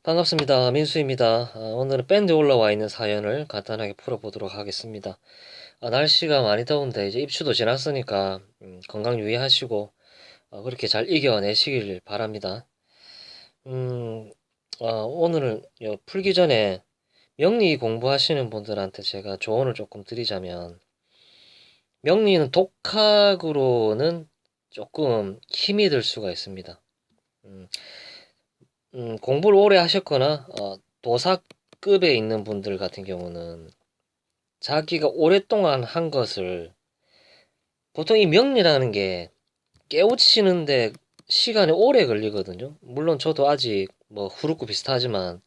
반갑습니다. 민수입니다. 오늘은 밴드에 올라와 있는 사연을 간단하게 풀어보도록 하겠습니다. 날씨가 많이 더운데 이제 입추도 지났으니까 건강 유의하시고 그렇게 잘 이겨내시길 바랍니다. 음, 오늘은 풀기 전에 명리 공부하시는 분들한테 제가 조언을 조금 드리자면 명리는 독학으로는 조금 힘이 들 수가 있습니다. 음, 공부를 오래 하셨거나 도사급에 있는 분들 같은 경우는 자기가 오랫동안 한 것을 보통 이 명리라는 게 깨우치는데 시간이 오래 걸리거든요. 물론 저도 아직 뭐 후루꾸 비슷하지만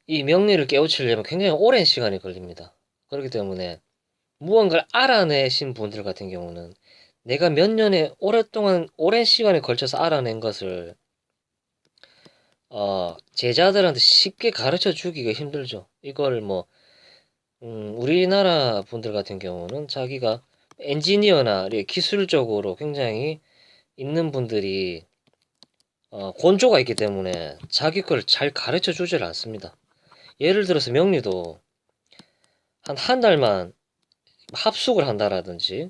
이 명리를 깨우치려면 굉장히 오랜 시간이 걸립니다. 그렇기 때문에 무언가를 알아내신 분들 같은 경우는 내가 몇 년에 오랫동안 오랜 시간에 걸쳐서 알아낸 것을 제자들한테 쉽게 가르쳐 주기가 힘들죠. 이걸 뭐 우리나라 분들 같은 경우는 자기가 엔지니어나 이렇게 기술적으로 굉장히 있는 분들이 권조가 있기 때문에 자기 걸 잘 가르쳐 주질 않습니다. 예를 들어서 명리도 한 달만 합숙을 한다라든지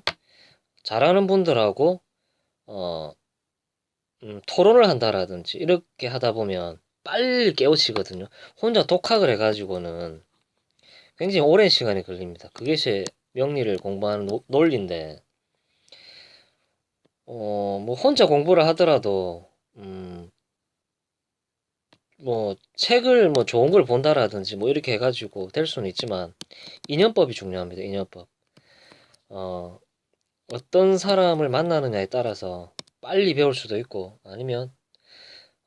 잘하는 분들하고 어, 토론을 한다라든지 이렇게 하다 보면 빨리 깨우치거든요. 혼자 독학을 해가지고는 굉장히 오랜 시간이 걸립니다. 그게 제 명리를 공부하는 논리인데 뭐 혼자 공부를 하더라도 뭐 책을 뭐 좋은 걸 본다라든지 뭐 이렇게 해가지고 될 수는 있지만 인연법이 중요합니다. 인연법. 어, 어떤 사람을 만나느냐에 따라서 빨리 배울 수도 있고 아니면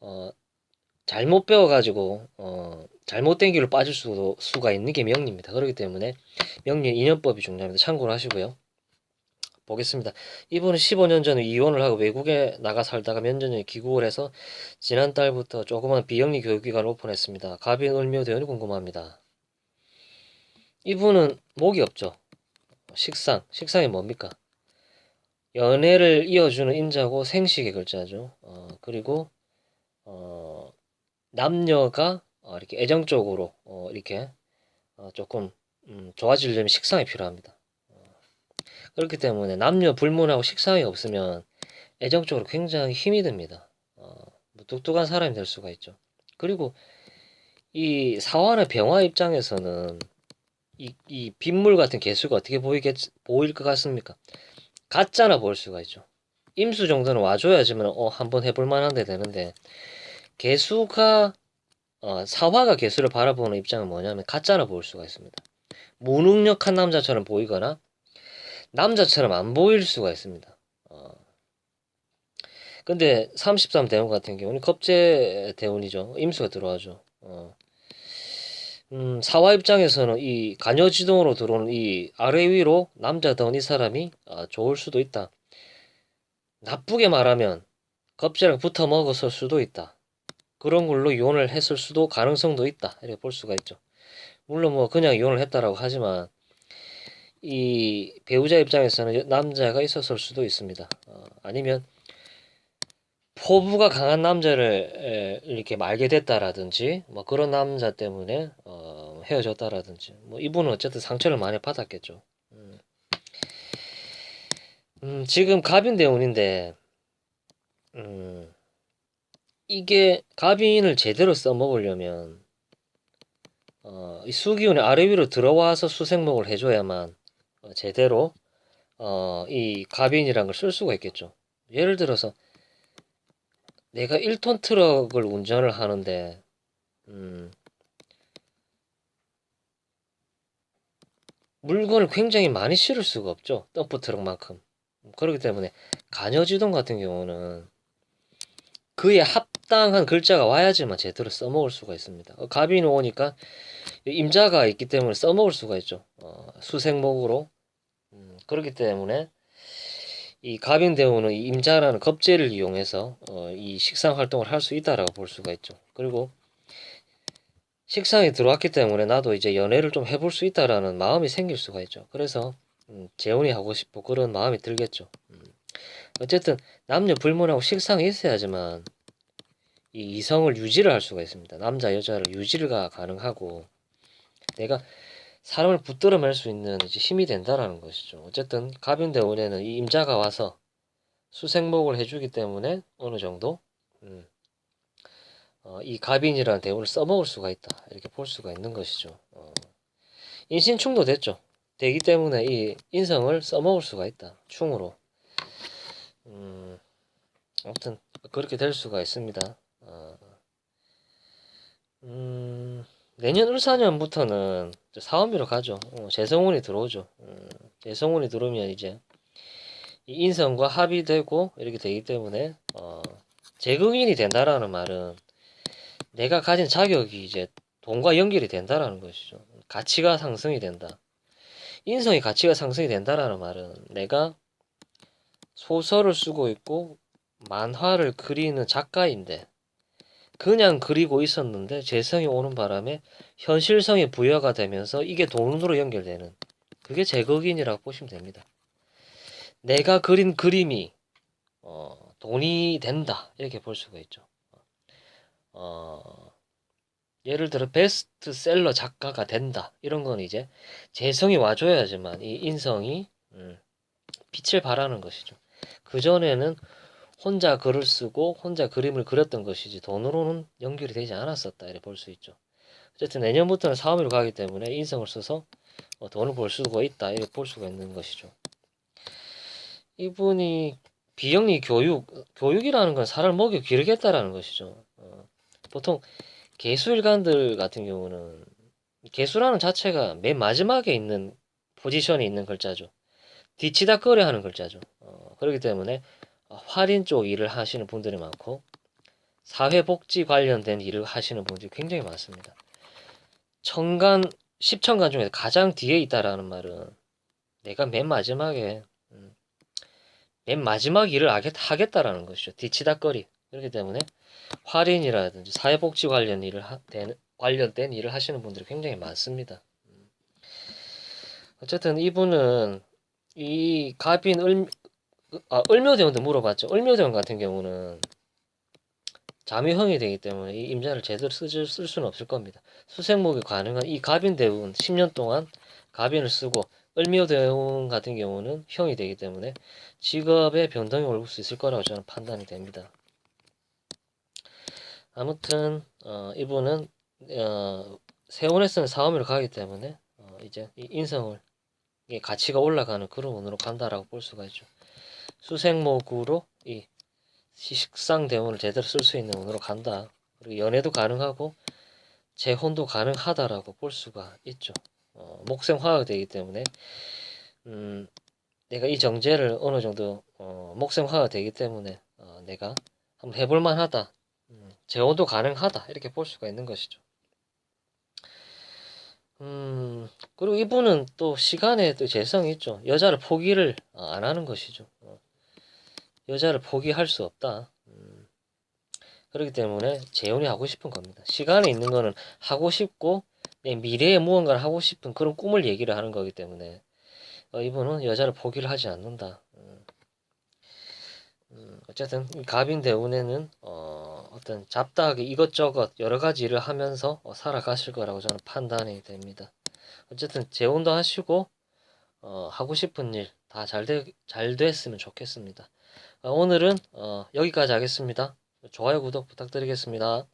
어, 잘못 배워가지고 잘못된 길로 빠질 수가 있는 게 명리입니다. 그렇기 때문에 명리 인연법이 중요합니다. 참고로 하시고요. 보겠습니다. 이분은 15년 전에 이혼을 하고 외국에 나가 살다가 몇 년 전에 귀국을 해서 지난달부터 조그만 비영리 교육기관을 오픈했습니다. 갑인 을묘 대원이 궁금합니다. 이분은 목이 없죠. 식상이 뭡니까? 연애를 이어주는 임자고 생식의 글자죠. 그리고 어, 남녀가 이렇게 애정적으로 이렇게 조금 좋아지려면 식상이 필요합니다. 그렇기 때문에 남녀 불문하고 식상이 없으면 애정적으로 굉장히 힘이 듭니다. 뭐 뚝뚝한 사람이 될 수가 있죠. 그리고 이 사화나 병화 입장에서는 이 빗물 같은 개수가 어떻게 보일 것 같습니까? 같잖아 보일 수가 있죠. 임수 정도는 와줘야지만 한번 해볼 만한데 되는데 개수가 사화가 개수를 바라보는 입장은 뭐냐면 같잖아 보일 수가 있습니다. 무능력한 남자처럼 보이거나 남자처럼 안 보일 수가 있습니다. 근데 33 대운 같은 경우는 겁재 대운이죠. 임수가 들어와죠. 사화 입장에서는 이 간여지동으로 들어오는 이 아래 위로 남자다운 이 사람이 좋을 수도 있다. 나쁘게 말하면 겁재랑 붙어 먹었을 수도 있다. 그런 걸로 이혼을 했을 수도 가능성도 있다. 이렇게 볼 수가 있죠. 물론 뭐 그냥 이혼을 했다라고 하지만 이 배우자 입장에서는 남자가 있었을 수도 있습니다. 아니면 포부가 강한 남자를 이렇게 말게 됐다라든지 뭐 그런 남자 때문에 헤어졌다라든지 뭐 이분은 어쨌든 상처를 많이 받았겠죠. 음, 지금 갑인대운인데 음, 이게 갑인을 제대로 써먹으려면 이 수기운이 아래 위로 들어와서 수생목을 해줘야만 제대로 이 갑인이란 걸 쓸 수가 있겠죠. 예를 들어서 내가 1톤 트럭을 운전을 하는데 음, 물건을 굉장히 많이 실을 수가 없죠. 덤프 트럭만큼. 그렇기 때문에 간여지동 같은 경우는 그에 합당한 글자가 와야지만 제대로 써먹을 수가 있습니다. 갑인이 오니까 임자가 있기 때문에 써먹을 수가 있죠. 수생목으로. 그렇기 때문에 이 갑인대우는 이 임자라는 겁재를 이용해서 이 식상 활동을 할 수 있다라고 볼 수가 있죠. 그리고 식상에 들어왔기 때문에 나도 이제 연애를 좀 해볼 수 있다라는 마음이 생길 수가 있죠. 그래서 재혼이 하고 싶고 그런 마음이 들겠죠. 어쨌든 남녀 불문하고 식상이 있어야지만 이 이성을 유지를 할 수가 있습니다. 남자 여자를 유지가 가능하고 내가 사람을 붙들어맬 수 있는 이제 힘이 된다라는 것이죠. 어쨌든 갑인대운에는 이 임자가 와서 수생목을 해주기 때문에 어느 정도 이 갑인이라는 대운을 써먹을 수가 있다 이렇게 볼 수가 있는 것이죠. 인신충도 됐죠. 되기 때문에 이 인성을 써먹을 수가 있다. 충으로. 아무튼 그렇게 될 수가 있습니다. 내년 을사년부터는 사원비로 가죠. 재성운이 들어오죠. 재성운이 들어오면 이제 이 인성과 합의되고 이렇게 되기 때문에 재경인이 된다라는 말은 내가 가진 자격이 이제 돈과 연결이 된다라는 것이죠. 가치가 상승이 된다. 인성이 가치가 상승이 된다라는 말은 내가 소설을 쓰고 있고 만화를 그리는 작가인데 그냥 그리고 있었는데 재성이 오는 바람에 현실성이 부여가 되면서 이게 돈으로 연결되는 그게 재극인이라고 보시면 됩니다. 내가 그린 그림이 돈이 된다 이렇게 볼 수가 있죠. 예를 들어 베스트셀러 작가가 된다 이런 건 이제 재성이 와줘야지만 이 인성이 빛을 발하는 것이죠. 그전에는 혼자 글을 쓰고 혼자 그림을 그렸던 것이지 돈으로는 연결이 되지 않았었다 이렇게 볼 수 있죠. 어쨌든 내년부터는 사업으로 가기 때문에 인성을 써서 돈을 벌 수가 있다 이렇게 볼 수가 있는 것이죠. 이분이 비영리 교육이라는 건 사람을 먹여 기르겠다라는 것이죠. 보통 개수일간들 같은 경우는 개수라는 자체가 맨 마지막에 있는 포지션에 있는 글자죠. 뒤치다꺼려 하는 글자죠. 그렇기 때문에 할인 쪽 일을 하시는 분들이 많고 사회복지 관련된 일을 하시는 분들이 굉장히 많습니다. 천간, 10천간 중에 가장 뒤에 있다라는 말은 내가 맨 마지막 일을 하겠다라는 것이죠. 뒤치다꺼리. 그렇기 때문에 할인이라든지 사회복지 관련된 일을 하시는 분들이 굉장히 많습니다. 어쨌든 이분은 이 갑인 을묘대원도 물어봤죠. 을묘대원 같은 경우는 잠유형이 되기 때문에 이 임자를 제대로 쓸 수는 없을 겁니다. 수생목이 가능한 이 갑인대운 10년 동안 갑인을 쓰고 을묘대운 같은 경우는 형이 되기 때문에 직업에 변동이 올 수 있을 거라고 저는 판단이 됩니다. 아무튼 이분은 세운에서는 사업으로 가기 때문에 이제 이 인성을 가치가 올라가는 그런 운으로 간다라고 볼 수가 있죠. 수생목으로 이 식상 대운을 제대로 쓸 수 있는 운으로 간다. 그리고 연애도 가능하고 재혼도 가능하다라고 볼 수가 있죠. 목생화가 되기 때문에 내가 이 정제를 어느 정도 목생화가 되기 때문에 내가 한번 해볼 만하다. 재혼도 가능하다. 이렇게 볼 수가 있는 것이죠. 그리고 이분은 또 시간에 또 재성이 있죠. 여자를 포기를 안 하는 것이죠. 여자를 포기할 수 없다. 그렇기 때문에 재혼이 하고 싶은 겁니다. 시간에 있는 거는 하고 싶고 내 미래에 무언가를 하고 싶은 그런 꿈을 얘기를 하는 거기 때문에 이분은 여자를 포기를 하지 않는다. 어쨌든 갑인 대운에는 어떤 잡다하게 이것저것 여러 가지 일을 하면서 살아가실 거라고 저는 판단이 됩니다. 어쨌든 재혼도 하시고 하고 싶은 일 다 잘 됐으면 좋겠습니다. 오늘은 여기까지 하겠습니다. 좋아요, 구독 부탁드리겠습니다.